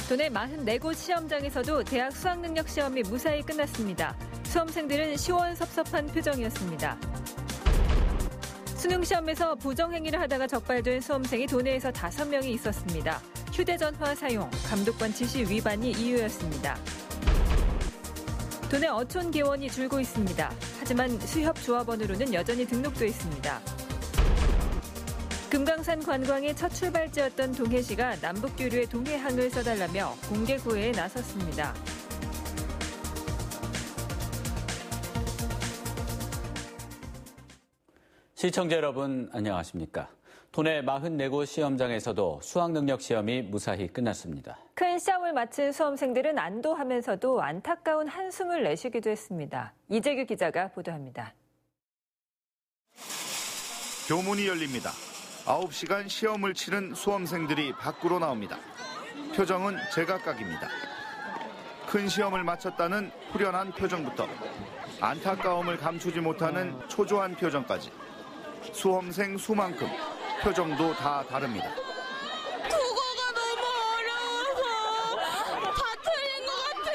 도내 44곳 시험장에서도 대학 수학능력 시험이 무사히 끝났습니다. 수험생들은 시원섭섭한 표정이었습니다. 수능시험에서 부정행위를 하다가 적발된 수험생이 도내에서 5명이 있었습니다. 휴대전화 사용, 감독관 지시 위반이 이유였습니다. 도내 어촌 개원이 줄고 있습니다. 하지만 수협조합원으로는 여전히 등록돼 있습니다. 금강산 관광의 첫 출발지였던 동해시가 남북교류의 동해항을 써달라며 공개 구애에 나섰습니다. 시청자 여러분 안녕하십니까? 도내 44곳 시험장에서도 수학능력 시험이 무사히 끝났습니다. 큰 시험을 마친 수험생들은 안도하면서도 안타까운 한숨을 내쉬기도 했습니다. 이재규 기자가 보도합니다. 교문이 열립니다. 9시간 시험을 치른 수험생들이 밖으로 나옵니다. 표정은 제각각입니다. 큰 시험을 마쳤다는 후련한 표정부터 안타까움을 감추지 못하는 초조한 표정까지 수험생 수만큼 표정도 다 다릅니다. 국어가 너무 어려워서 다 틀린 것 같은데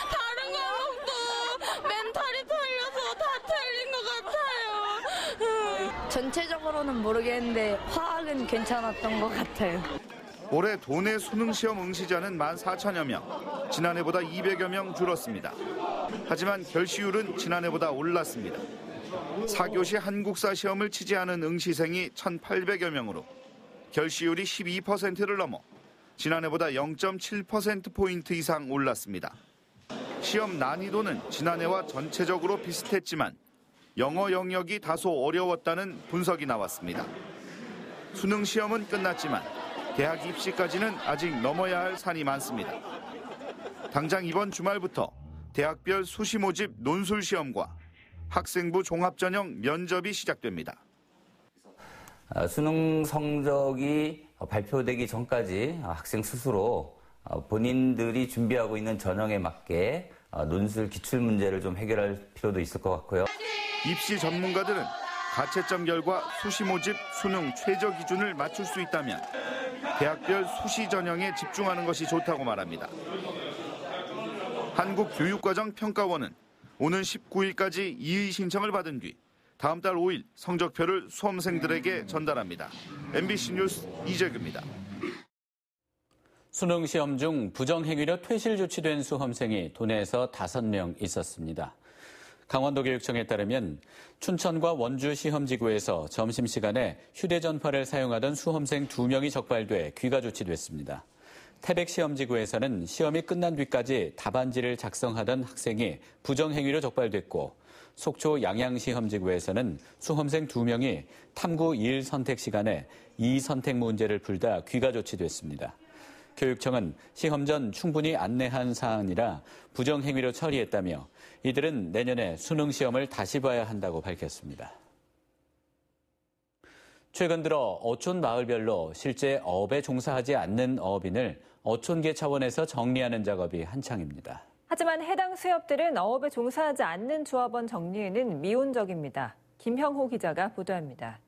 다른 과목도 멘탈이 털려서 다 틀린 것 같아요. 전체적으로는 모르겠는데 화학은 괜찮았던 것 같아요. 올해 도내 수능시험 응시자는 14,000여 명, 지난해보다 200여 명 줄었습니다. 하지만 결시율은 지난해보다 올랐습니다. 4교시 한국사 시험을 치지 않은 응시생이 1,800여 명으로 결시율이 12%를 넘어 지난해보다 0.7%포인트 이상 올랐습니다. 시험 난이도는 지난해와 전체적으로 비슷했지만 영어 영역이 다소 어려웠다는 분석이 나왔습니다. 수능 시험은 끝났지만 대학 입시까지는 아직 넘어야 할 산이 많습니다. 당장 이번 주말부터 대학별 수시 모집 논술 시험과 학생부 종합전형 면접이 시작됩니다. 수능 성적이 발표되기 전까지 학생 스스로 본인들이 준비하고 있는 전형에 맞게 논술 기출문제를 좀 해결할 필요도 있을 것 같고요. 입시 전문가들은 가채점 결과 수시 모집 수능 최저 기준을 맞출 수 있다면 대학별 수시 전형에 집중하는 것이 좋다고 말합니다. 한국교육과정평가원은 오는 19일까지 이의 신청을 받은 뒤 다음 달 5일 성적표를 수험생들에게 전달합니다. MBC 뉴스 이재규입니다. 수능 시험 중 부정행위로 퇴실 조치된 수험생이 도내에서 5명 있었습니다. 강원도교육청에 따르면 춘천과 원주 시험지구에서 점심시간에 휴대전화를 사용하던 수험생 2명이 적발돼 귀가 조치됐습니다. 태백 시험지구에서는 시험이 끝난 뒤까지 답안지를 작성하던 학생이 부정행위로 적발됐고 속초 양양시험지구에서는 수험생 2명이 탐구 1 선택 시간에 2 선택 문제를 풀다 귀가 조치됐습니다. 교육청은 시험 전 충분히 안내한 사안이라 부정행위로 처리했다며 이들은 내년에 수능 시험을 다시 봐야 한다고 밝혔습니다. 최근 들어 어촌 마을별로 실제 어업에 종사하지 않는 어업인을 어촌계 차원에서 정리하는 작업이 한창입니다. 하지만 해당 수협들은 어업에 종사하지 않는 조합원 정리에는 미온적입니다. 김형호 기자가 보도합니다.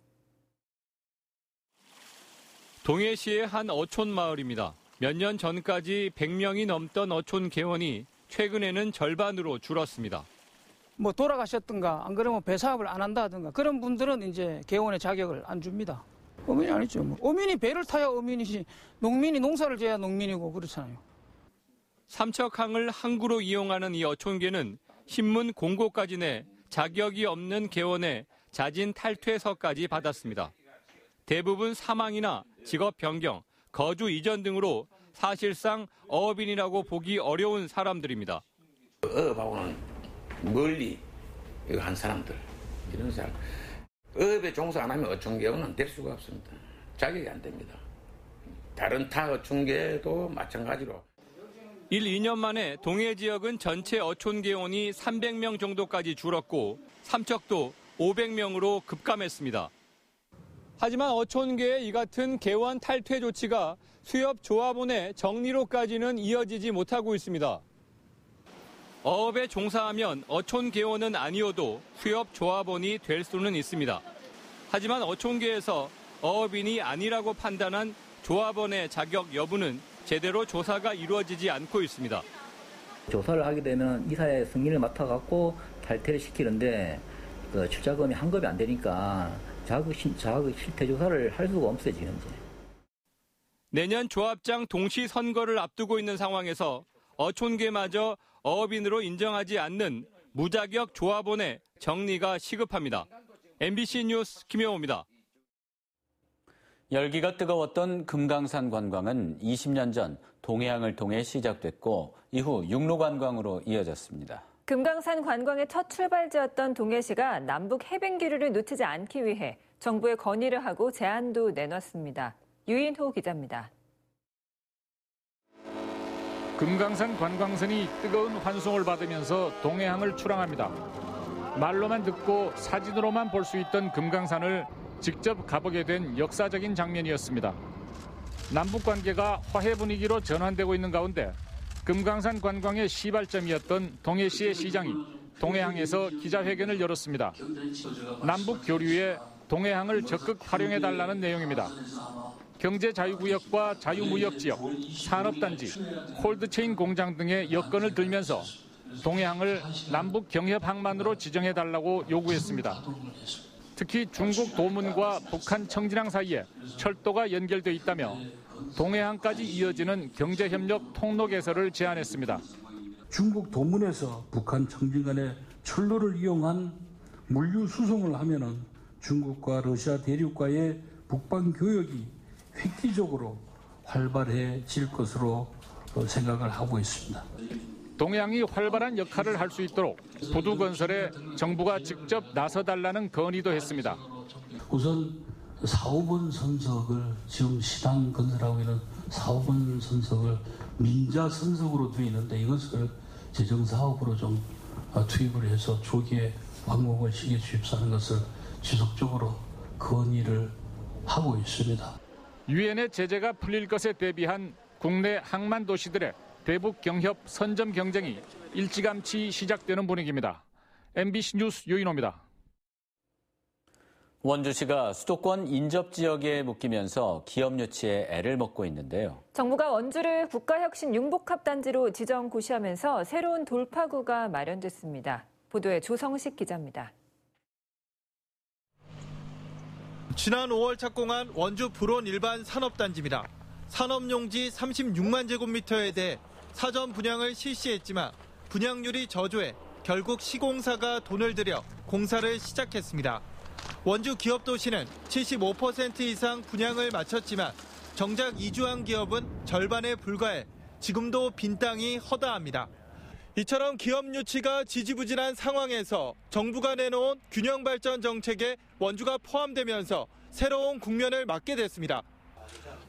동해시의 한 어촌 마을입니다. 몇 년 전까지 100명이 넘던 어촌 개원이 최근에는 절반으로 줄었습니다. 돌아가셨든가 안 그러면 배사업을 안 한다든가 그런 분들은 이제 개원의 자격을 안 줍니다. 어민이 아니죠. 어민이 배를 타야 어민이지 농민이 농사를 지어야 농민이고 그렇잖아요. 삼척항을 항구로 이용하는 이 어촌계는 신문 공고까지 내 자격이 없는 개원에 자진 탈퇴서까지 받았습니다. 대부분 사망이나 직업 변경, 거주 이전 등으로 사실상 어업인이라고 보기 어려운 사람들입니다. 어업하고는 멀리 한 사람들, 이런 사람. 어업에 종사 안 하면 어촌계원은 될 수가 없습니다. 자격이 안 됩니다. 다른 타 어촌계도 마찬가지로. 1, 2년 만에 동해 지역은 전체 어촌계원이 300명 정도까지 줄었고 삼척도 500명으로 급감했습니다. 하지만 어촌계의 이 같은 개원 탈퇴 조치가 수협 조합원의 정리로까지는 이어지지 못하고 있습니다. 어업에 종사하면 어촌계원은 아니어도 수협 조합원이 될 수는 있습니다. 하지만 어촌계에서 어업인이 아니라고 판단한 조합원의 자격 여부는 제대로 조사가 이루어지지 않고 있습니다. 조사를 하게 되면 이사의 승인을 맡아갖고 탈퇴를 시키는데 출자금이 환급이 안 되니까 자그 실태 조사를 할 수가 없어요, 지금 이제. 내년 조합장 동시 선거를 앞두고 있는 상황에서 어촌계마저 어업인으로 인정하지 않는 무자격 조합원의 정리가 시급합니다. MBC 뉴스 김영호입니다. 열기가 뜨거웠던 금강산 관광은 20년 전 동해항을 통해 시작됐고 이후 육로 관광으로 이어졌습니다. 금강산 관광의 첫 출발지였던 동해시가 남북 해변 기류를 놓치지 않기 위해 정부에 건의를 하고 제안도 내놨습니다. 유인호 기자입니다. 금강산 관광선이 뜨거운 환송을 받으면서 동해항을 출항합니다. 말로만 듣고 사진으로만 볼 수 있던 금강산을 직접 가보게 된 역사적인 장면이었습니다. 남북 관계가 화해 분위기로 전환되고 있는 가운데 금강산 관광의 시발점이었던 동해시의 시장이 동해항에서 기자회견을 열었습니다. 남북 교류에 동해항을 적극 활용해달라는 내용입니다. 경제자유구역과 자유무역지역, 산업단지, 콜드체인 공장 등의 여건을 들면서 동해항을 남북 경협항만으로 지정해달라고 요구했습니다. 특히 중국 도문과 북한 청진항 사이에 철도가 연결돼 있다며 동해항까지 이어지는 경제협력 통로 개설을 제안했습니다. 중국 도문에서 북한 청진 간의 철로를 이용한 물류 수송을 하면은 중국과 러시아 대륙과의 북방 교역이 획기적으로 활발해질 것으로 생각을 하고 있습니다. 동해항이 활발한 역할을 할 수 있도록 부두 건설에 정부가 직접 나서달라는 건의도 했습니다. 우선 4호번 선석을 지금 시당 건설하고 있는 4호번 선석을 민자 선석으로 되어 있는데 이것을 재정사업으로 좀 투입을 해서 조기에 완공을 시켜 주십사는 것을 지속적으로 건의를 하고 있습니다. 유엔의 제재가 풀릴 것에 대비한 국내 항만 도시들의 대북 경협 선점 경쟁이 일찌감치 시작되는 분위기입니다. MBC 뉴스 유인호입니다. 원주시가 수도권 인접 지역에 묶이면서 기업 유치에 애를 먹고 있는데요. 정부가 원주를 국가혁신 융복합단지로 지정 고시하면서 새로운 돌파구가 마련됐습니다. 보도에 조성식 기자입니다. 지난 5월 착공한 원주 불온 일반 산업단지입니다. 산업용지 36만 제곱미터에 대해 사전 분양을 실시했지만 분양률이 저조해 결국 시공사가 돈을 들여 공사를 시작했습니다. 원주 기업도시는 75% 이상 분양을 마쳤지만 정작 이주한 기업은 절반에 불과해 지금도 빈 땅이 허다합니다. 이처럼 기업 유치가 지지부진한 상황에서 정부가 내놓은 균형발전 정책에 원주가 포함되면서 새로운 국면을 맞게 됐습니다.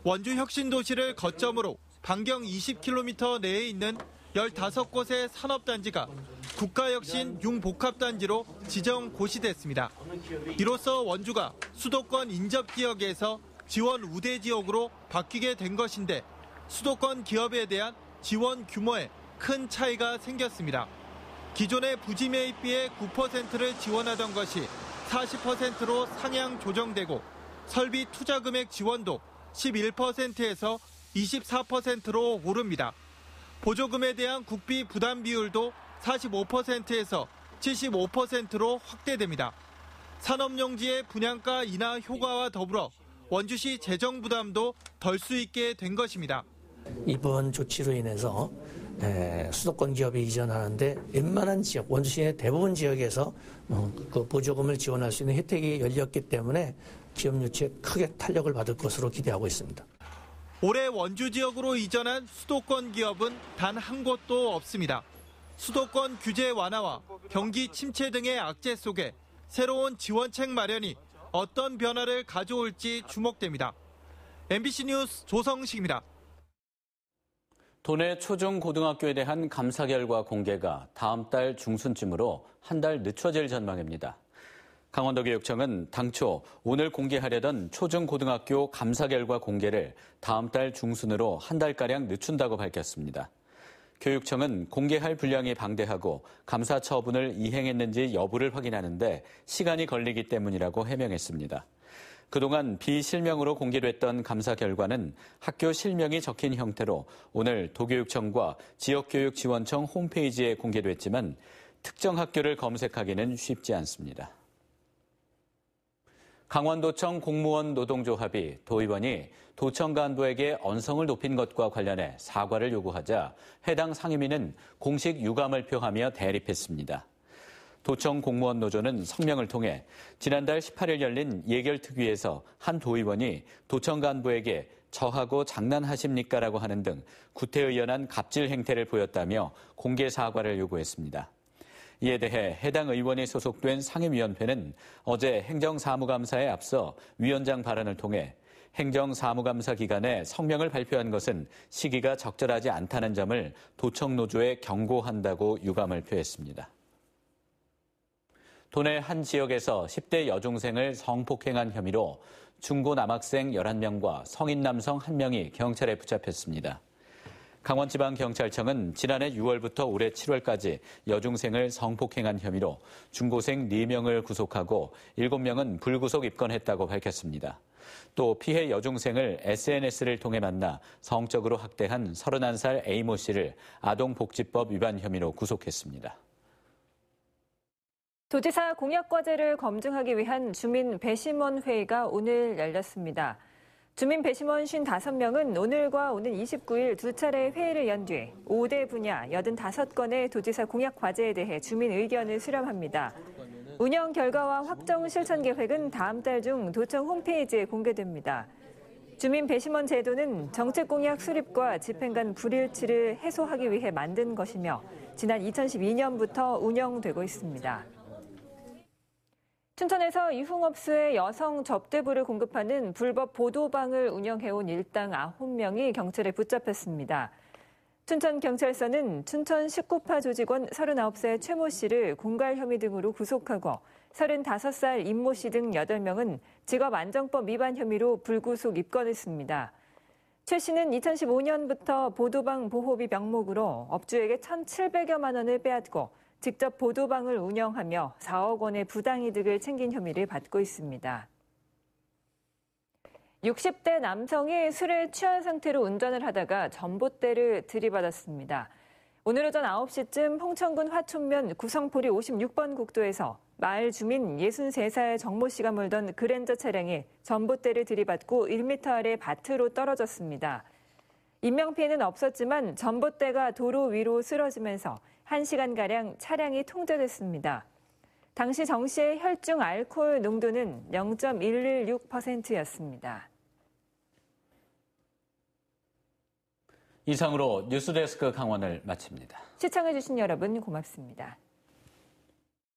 원주 혁신도시를 거점으로 반경 20km 내에 있는 15곳의 산업단지가 국가혁신 융복합단지로 지정 고시됐습니다. 이로써 원주가 수도권 인접지역에서 지원 우대지역으로 바뀌게 된 것인데 수도권 기업에 대한 지원 규모에 큰 차이가 생겼습니다. 기존의 부지 매입비의 9%를 지원하던 것이 40%로 상향 조정되고 설비 투자 금액 지원도 11%에서 24%로 오릅니다. 보조금에 대한 국비 부담 비율도 45%에서 75%로 확대됩니다. 산업용지의 분양가 인하 효과와 더불어 원주시 재정 부담도 덜 수 있게 된 것입니다. 이번 조치로 인해서 수도권 기업이 이전하는데 웬만한 지역, 원주시의 대부분 지역에서 그 보조금을 지원할 수 있는 혜택이 열렸기 때문에 기업 유치에 크게 탄력을 받을 것으로 기대하고 있습니다. 올해 원주 지역으로 이전한 수도권 기업은 단 한 곳도 없습니다. 수도권 규제 완화와 경기 침체 등의 악재 속에 새로운 지원책 마련이 어떤 변화를 가져올지 주목됩니다. MBC 뉴스 조성식입니다. 도내 초중고등학교에 대한 감사 결과 공개가 다음 달 중순쯤으로 한 달 늦춰질 전망입니다. 강원도교육청은 당초 오늘 공개하려던 초중고등학교 감사 결과 공개를 다음 달 중순으로 한 달가량 늦춘다고 밝혔습니다. 교육청은 공개할 분량이 방대하고 감사 처분을 이행했는지 여부를 확인하는데 시간이 걸리기 때문이라고 해명했습니다. 그동안 비실명으로 공개됐던 감사 결과는 학교 실명이 적힌 형태로 오늘 도교육청과 지역교육지원청 홈페이지에 공개됐지만 특정 학교를 검색하기는 쉽지 않습니다. 강원도청 공무원 노동조합이 도의원이 도청 간부에게 언성을 높인 것과 관련해 사과를 요구하자 해당 상임위는 공식 유감을 표하며 대립했습니다. 도청 공무원 노조는 성명을 통해 지난달 18일 열린 예결특위에서 한 도의원이 도청 간부에게 저하고 장난하십니까라고 하는 등 구태의연한 갑질 행태를 보였다며 공개 사과를 요구했습니다. 이에 대해 해당 의원이 소속된 상임위원회는 어제 행정사무감사에 앞서 위원장 발언을 통해 행정사무감사 기간에 성명을 발표한 것은 시기가 적절하지 않다는 점을 도청노조에 경고한다고 유감을 표했습니다. 도내 한 지역에서 10대 여중생을 성폭행한 혐의로 중고 남학생 11명과 성인 남성 1명이 경찰에 붙잡혔습니다. 강원지방경찰청은 지난해 6월부터 올해 7월까지 여중생을 성폭행한 혐의로 중고생 4명을 구속하고 7명은 불구속 입건했다고 밝혔습니다. 또 피해 여중생을 SNS를 통해 만나 성적으로 학대한 31살 A모 씨를 아동복지법 위반 혐의로 구속했습니다. 도지사 공약과제를 검증하기 위한 주민 배심원 회의가 오늘 열렸습니다. 주민 배심원 55명은 오늘과 오는 29일 두 차례 회의를 연 뒤 5대 분야 85건의 도지사 공약과제에 대해 주민 의견을 수렴합니다. 운영 결과와 확정 실천 계획은 다음 달 중 도청 홈페이지에 공개됩니다. 주민 배심원 제도는 정책 공약 수립과 집행 간 불일치를 해소하기 위해 만든 것이며 지난 2012년부터 운영되고 있습니다. 춘천에서 유흥업소에 여성 접대부를 공급하는 불법 보도방을 운영해온 일당 9명이 경찰에 붙잡혔습니다. 춘천경찰서는 춘천 19파 조직원 39세 최모 씨를 공갈 혐의 등으로 구속하고 35살 임모 씨 등 8명은 직업안정법 위반 혐의로 불구속 입건했습니다. 최 씨는 2015년부터 보도방 보호비 명목으로 업주에게 1,700여만 원을 빼앗고 직접 보도방을 운영하며 4억 원의 부당이득을 챙긴 혐의를 받고 있습니다. 60대 남성이 술에 취한 상태로 운전을 하다가 전봇대를 들이받았습니다. 오늘 오전 9시쯤 홍천군 화촌면 구성포리 56번 국도에서 마을 주민 63살 정모 씨가 몰던 그랜저 차량이 전봇대를 들이받고 1m 아래 밭으로 떨어졌습니다. 인명피해는 없었지만 전봇대가 도로 위로 쓰러지면서 1시간가량 차량이 통제됐습니다. 당시 정 씨의 혈중 알코올 농도는 0.116%였습니다. 이상으로 뉴스데스크 강원을 마칩니다. 시청해주신 여러분 고맙습니다.